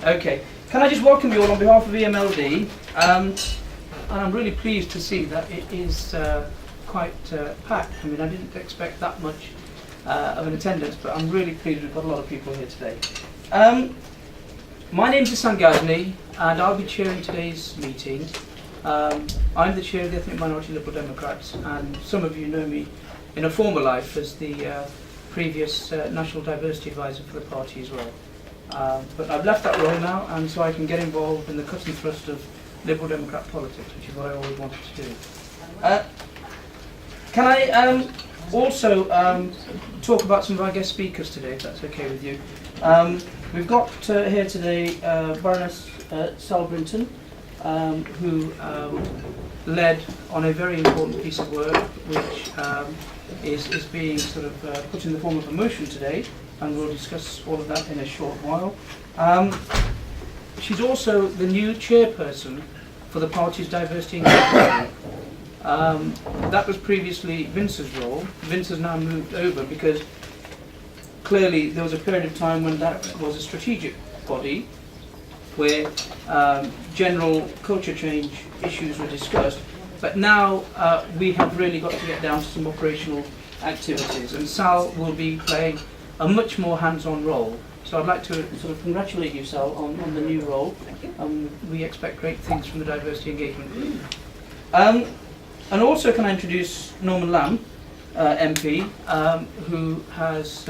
Okay. Can I just welcome you all on behalf of EMLD? And I'm really pleased to see that it is quite packed. I mean, I didn't expect that much of an attendance, but I'm really pleased we've got a lot of people here today. My name is Issan Ghazni, and I'll be chairing today's meeting. I'm the chair of the Ethnic Minority Liberal Democrats, and some of you know me in a former life as the previous National Diversity Advisor for the party as well. But I've left that role now, and so I can get involved in the cut and thrust of Liberal Democrat politics, which is what I always wanted to do. Can I also talk about some of our guest speakers today, if that's okay with you? We've got here today Baroness Sal Brinton, who led on a very important piece of work, which is being sort of put in the form of a motion today, and we'll discuss all of that in a short while. She's also the new chairperson for the party's diversity engagement. That was previously Vince's role. Vince has now moved over because clearly there was a period of time when that was a strategic body where general culture change issues were discussed, but now we have really got to get down to some operational activities, and Sal will be playing a much more hands-on role. So I'd like to sort of congratulate you, Sal, on the new role. We expect great things from the diversity engagement group. And also can I introduce Norman Lamb, MP, who has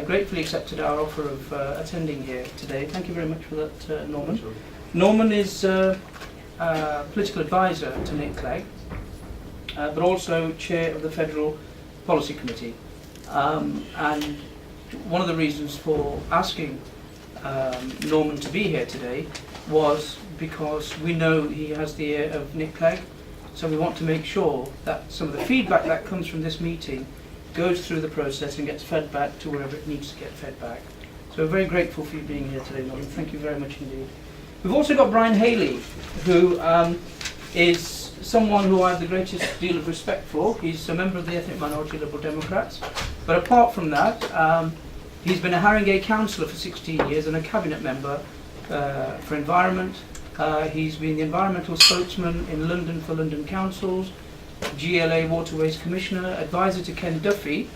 gratefully accepted our offer of attending here today. Thank you very much for that, Norman. Norman is political advisor to Nick Clegg, but also chair of the Federal Policy Committee. And one of the reasons for asking Norman to be here today was because we know he has the ear of Nick Clegg, so we want to make sure that some of the feedback that comes from this meeting goes through the process and gets fed back to wherever it needs to get fed back. So we're very grateful for you being here today, Norman. Thank you very much indeed. We've also got Brian Haley, who is someone who I have the greatest deal of respect for. He's a member of the Ethnic Minority Liberal Democrats. But apart from that, he's been a Haringey councillor for 16 years and a cabinet member for environment. He's been the environmental spokesman in London for London councils, GLA Waterways Commissioner, advisor to Ken Duffy,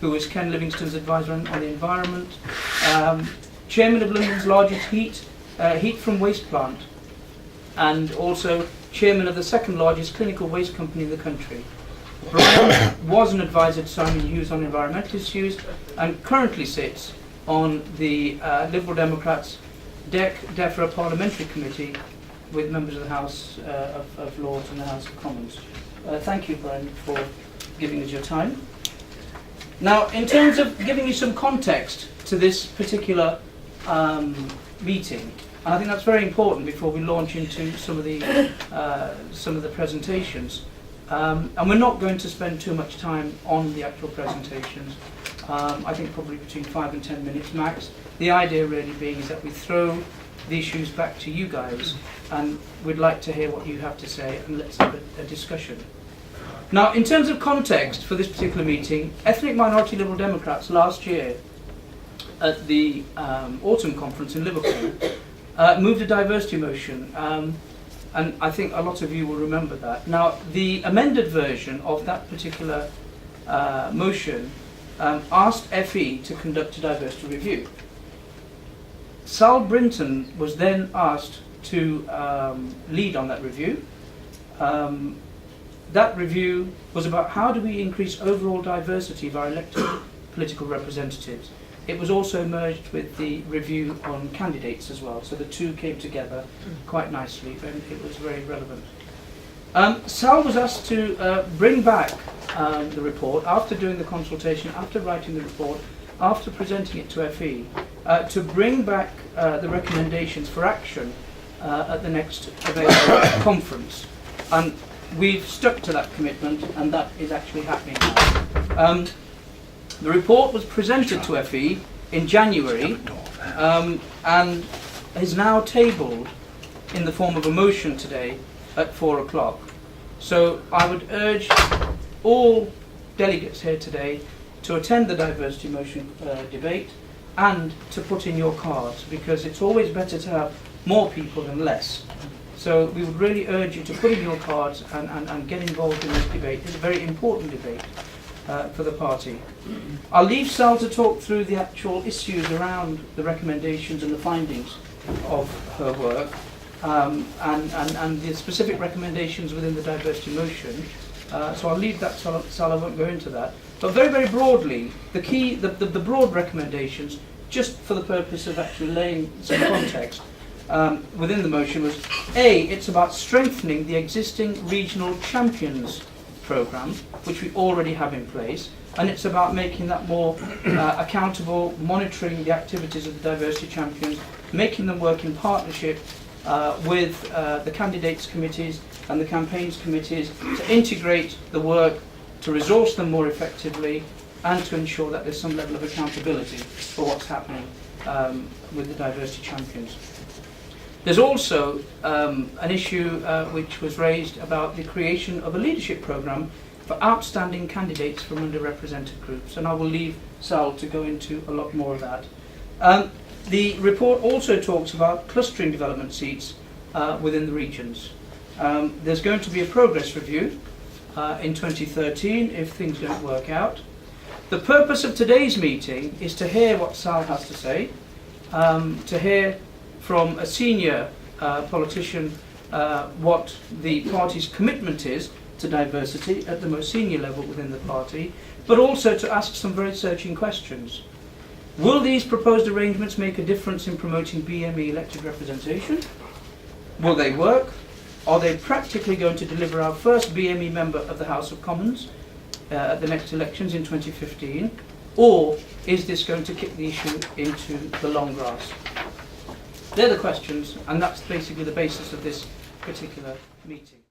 who was Ken Livingstone's advisor on the environment, chairman of London's largest heat from waste plant, and also chairman of the second largest clinical waste company in the country. Brian was an advisor to Simon Hughes on environmental issues and currently sits on the Liberal Democrats DEFRA Parliamentary Committee with members of the House of Lords and the House of Commons. Thank you, Brian, for giving us your time. Now, in terms of giving you some context to this particular meeting, and I think that's very important before we launch into some of the presentations. And we're not going to spend too much time on the actual presentations. I think probably between 5 and 10 minutes max. The idea really being is that we throw the issues back to you guys, and we'd like to hear what you have to say, and let's have a discussion. Now, in terms of context for this particular meeting, Ethnic Minority Liberal Democrats last year at the autumn conference in Liverpool moved a diversity motion, and I think a lot of you will remember that. Now, the amended version of that particular motion asked FE to conduct a diversity review. Sal Brinton was then asked to lead on that review. That review was about how do we increase overall diversity of our elected political representatives. It was also merged with the review on candidates as well, so the two came together quite nicely, and it was very relevant. Sal was asked to bring back the report after doing the consultation, after writing the report, after presenting it to FE, to bring back the recommendations for action at the next available conference. And we've stuck to that commitment, and that is actually happening now. The report was presented to FE in January and is now tabled in the form of a motion today at 4 o'clock. So I would urge all delegates here today to attend the diversity motion debate and to put in your cards, because it's always better to have more people than less. So we would really urge you to put in your cards and get involved in this debate. It's a very important debate for the party. I'll leave Sal to talk through the actual issues around the recommendations and the findings of her work, and the specific recommendations within the diversity motion. So I'll leave that to Sal, I won't go into that. But very, very broadly, the broad recommendations, just for the purpose of actually laying some context within the motion, was A, it's about strengthening the existing regional champions programme, which we already have in place, and it's about making that more accountable, monitoring the activities of the diversity champions, making them work in partnership with the candidates committees and the campaigns committees to integrate the work, to resource them more effectively, and to ensure that there's some level of accountability for what's happening with the diversity champions. There's also an issue which was raised about the creation of a leadership programme for outstanding candidates from underrepresented groups, and I will leave Sal to go into a lot more of that. The report also talks about clustering development seats within the regions. There's going to be a progress review in 2013 if things don't work out. The purpose of today's meeting is to hear what Sal has to say, to hear from a senior politician what the party's commitment is to diversity at the most senior level within the party, but also to ask some very searching questions. Will these proposed arrangements make a difference in promoting BME elected representation? Will they work? Are they practically going to deliver our first BME member of the House of Commons at the next elections in 2015? Or is this going to kick the issue into the long grass? They're the questions, and that's basically the basis of this particular meeting.